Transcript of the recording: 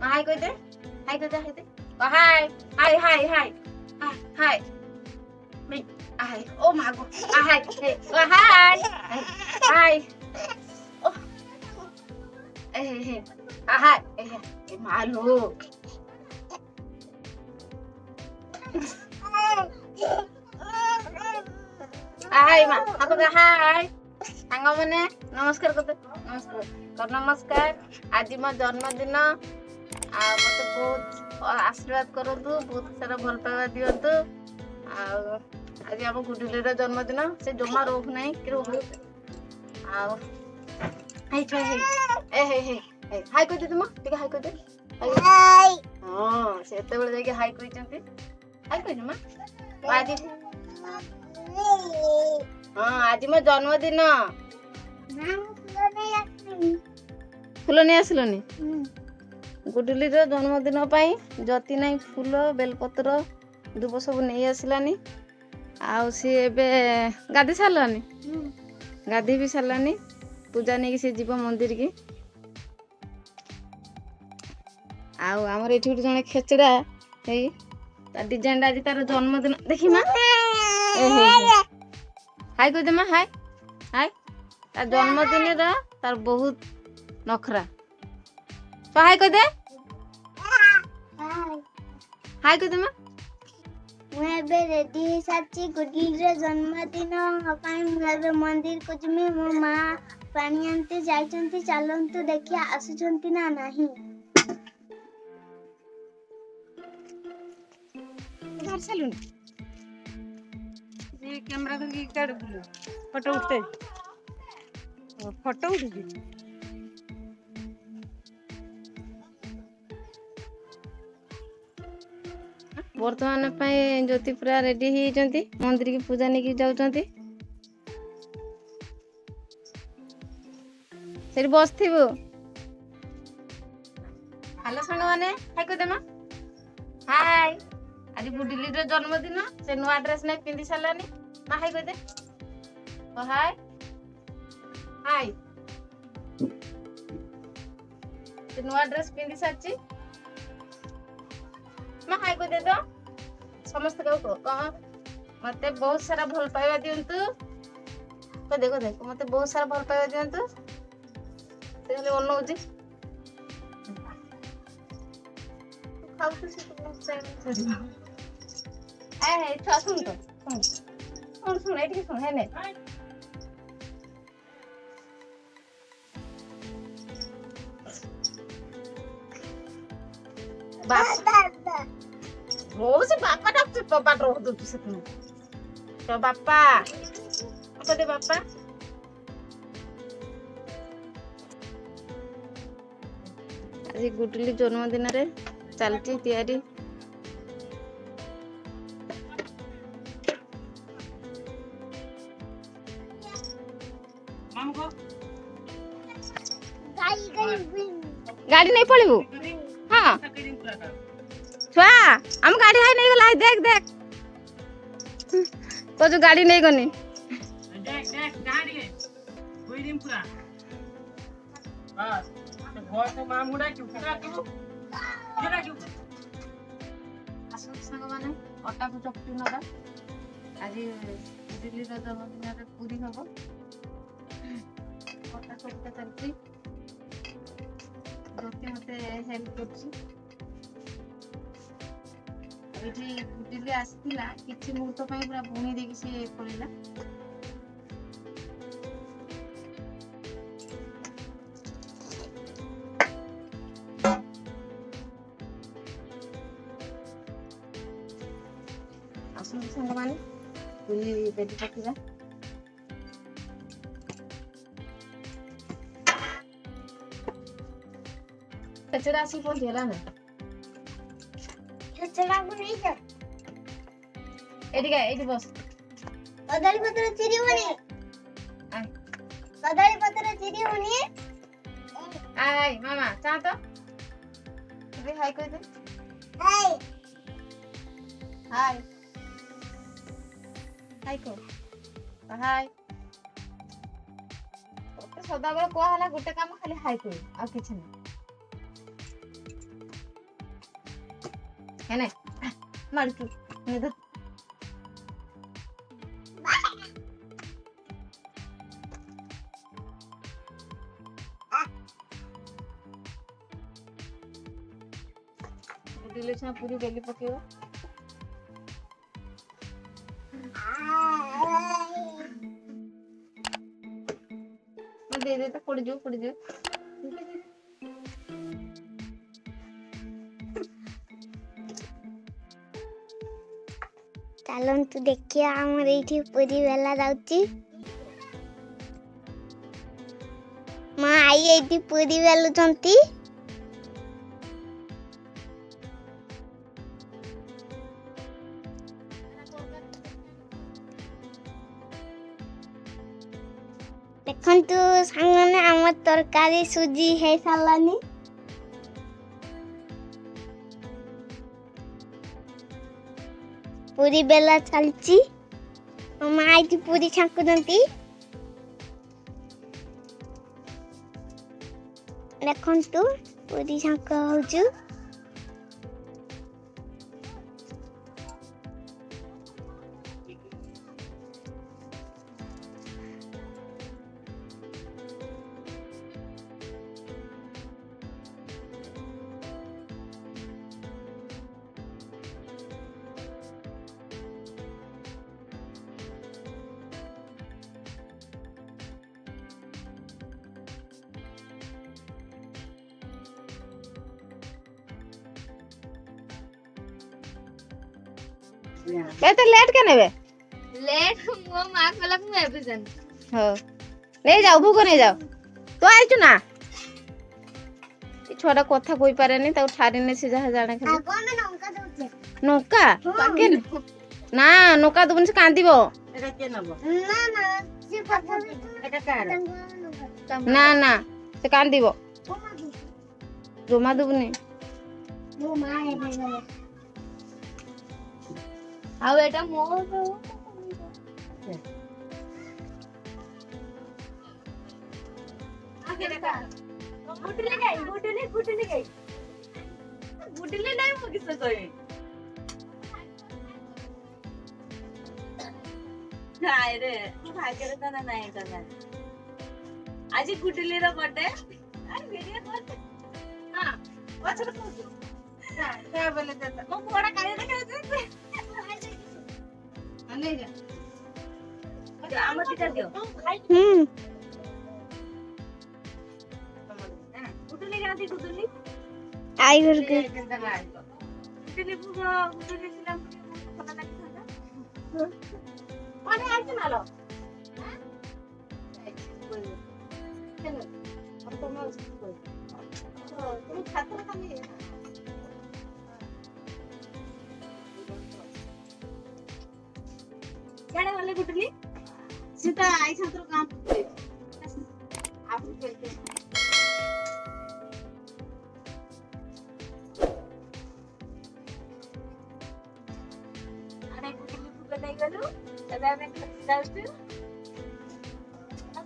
हाय कह दे हाय कह दे हाय दे हाय हाय हाय हाय हाय मी हाय ओ मागो हाय हाय हाय ओ ए हाय ए मालो हाय मा आप हाय सांग मैंने नमस्कार करते नमस्कार कर नमस्कार आज मो जन्मदिन मत बहुत आशीर्वाद करतु बहुत सारा भल पाइबा दिंतु आज आम गुडुली जन्मदिन से जमा रोक ना कि रोक हाय कह दे तुम ठीक हाय कह दे हाँ से हाय कहते हाय कह मा आज हाँ आज मो जन्मदिन फूल नहीं आसलनी गुडुली जन्मदिन जति ना फूल बेलपत्र दुब सब नहीं आसलानी आउ सी एबे गाधी सारानी गाधी भी सारानी पूजा नहीं सी जीव मंदिर की आउ आमर ये जड़े खेचड़ा डिजाइन आज तार जन्मदिन देखी माँ हाय कह दे माँ हाय हाय तार जन्मदिन तार बहुत नखरा तो हाय कह दे हाय कह दे माँ मैं रेडी साची गुडुली जन्मदिन मुझे मंदिर को जिमी मो माँ पानी आनते जाइछंती चलंतु देखिया आसुछंती ना नहीं घर चलून ये कैमरा धरकी काढ फोटो उठते फोटो उठी वर्तमान ज्योति पूरा रेडी होती मंदिर की पूजा नहीं जाऊँगी से बस थी हेलो सांग मैंने हाय कह देमा हाय आज गुडुली जन्मदिन से नुआ ड्रेस नहीं पिंधि सारानी माँ हाय कह दे हाय हाय से नुआ ड्रेस पिंधि सारी माँ हाय कह दे तो समस्त कह मते बहुत सारा भल पाइबा दिंतु कह दे मते बहुत सारा भल पाइबा दिंतु से अनौजी छुआ शुण तो शुण शुण ये शुण है से बापा डाक बापा रोक दो तो बापा दे बापा आज गुडुली जन्मदिन रे चलती तैयारी गाड़ी नहीं पड़ू हाँ छुआ हम गाड़ी है नहीं गला देख देख तो जो गाड़ी नहीं गनी देख देख गाड़ी है कोई दिन पूरा बस घर तो मामुड़ा क्यों क्यों सांग माने अटा को चकटी नदा आज गुडुली जन्मदिन रे पूरी हम अटा चकटा चलती ज्योति मते हेल्प करछि एठी गुडुली आसीला किछि मुहूर्त पई पूरा बुणी देकी से पळिला आसु संग माने पूरी बेटी पकिला कचरा आसी पहुंचेला ना खेचड़ा को नहीं जा एठी बस कदली पत्र चिरी होनी कदली पत्र चिरी होनी आय मामा चा तो बे हाय कह दे हाय हाय हाय को हाय ओके सदा बेला को हला गोटे काम खाली हाय को आ किछ नहीं है ना मार तू ने दो गुडिले छा पूरी बेली पकेवा दे दे तो पड़ जो ଚାଲନ୍ତୁ ଦେଖିବା ଆମର ଏଇଠି ପୁରୀ ବେଲା ଯାଉଛି। ମା ଆଇ ଏଇଠି ପୁରୀ ବେଲୁଛନ୍ତି। ଦେଖନ୍ତୁ ସାଙ୍ଗମାନେ ଆମ ତରକାରୀ ସୁଜି ହେଇ ସାରିଲାନି। ପୁରୀ ବେଲା ଚାଲିଛି। ମା ଏଇଠି ପୁରୀ ଛାଙ୍କୁଛନ୍ତି। ଦେଖନ୍ତୁ ପୁରୀ ଛାଙ୍କ ହଉଛୁ। तो लेट के नेबे लेट मो मां कहला मु एबे जन हो ले जाओ भूको नहीं जाओ तो आइछु ना ए छोटा कथा कोई पारे नहीं तो ठारी ने से जहा जाने खाली आगो में नौका दउछे नौका पाके ना नौका दुबन से कांदीबो এটা কে নেব ना ना से पत्थर এটা কার ना ना से कांदीबो ओ मां जोमा दुबने मो मां एबे गले आउ एटा मो আগে দেখা গুটলি গাই গুটলি নাই মো কিস কই নাই রে তু ভাগ্যরে তো না নাই কথা আজি গুটলি র বটে আর ভিডিও করতে हां পছন্দ করছো না কে বলে দেতা মো বড় কাই দেখা আনে যা আমার দিটা দিও গুটলি গাদি গুটলি आई घर के গুটলি পুরো গুটলি ছিলাম কথা লাগছে মানে আছে নালো তুমি ছাত্র খালি কেডে গলে গুটলি सीता आई छात्र काम करते आप करते अरे गुटली फुके नहीं गलू तबे मैं जाऊँ